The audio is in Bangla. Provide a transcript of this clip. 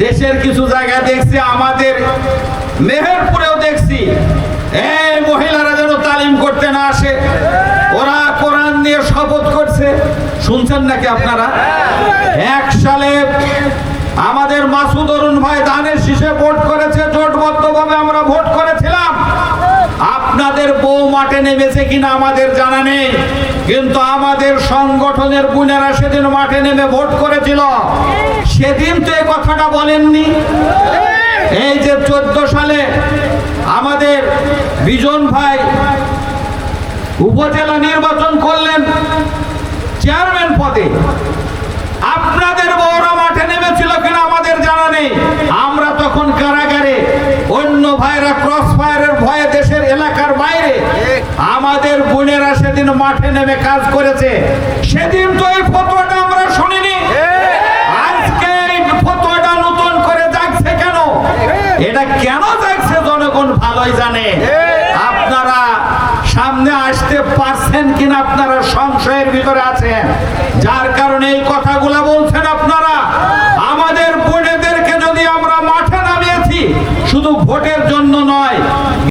দেশের কিছু জায়গা দেখছি, আমাদের মেহেরপুরেও দেখছি এই মহিলারা যেন তালিম করতে না আসে, ওরা কোরআন নিয়ে শপথ করছে। শুনছেন নাকি আপনারা? 1 সালে আমাদের মাসুদ অরুণ ভাই ধানের শীষে ভোট করেছে, জোটবদ্ধভাবে আমরা ভোট করেছিলাম। আপনাদের বউ মাঠে নেমেছে কিনা আমাদের জানা নেই, কিন্তু আমাদের সংগঠনের বোনেরা সেদিন মাঠে নেমে ভোট করেছিল। সেদিন তো এই কথাটা বলেননি। এই যে 14 সালে আমাদের বিজন ভাই উপজেলা নির্বাচন করলেন চেয়ারম্যান পদে, আপনাদের বউরা মাঠে নেমেছিল কিনা আমাদের জানা নেই। আমরা তখন কারাগারে, অন্য ভাইরা ক্রস ফায়ারের ভয়ে দেশের এলাকার বাইরে, আমাদের বোনেরা সেদিন মাঠে নেমে কাজ করেছে। সেদিন তো এই ফতোয়াটা আমরা শুনিনি। আজকে এই ফতোয়াটা নতুন করে জাগছে কেন? এটা কেন জাগছে জনগণ ভালোই জানে। আপনারা সামনে আসতে পারছেন কিনা আপনারা সংশয়ের ভিতরে আছেন, যার কারণে এই কথা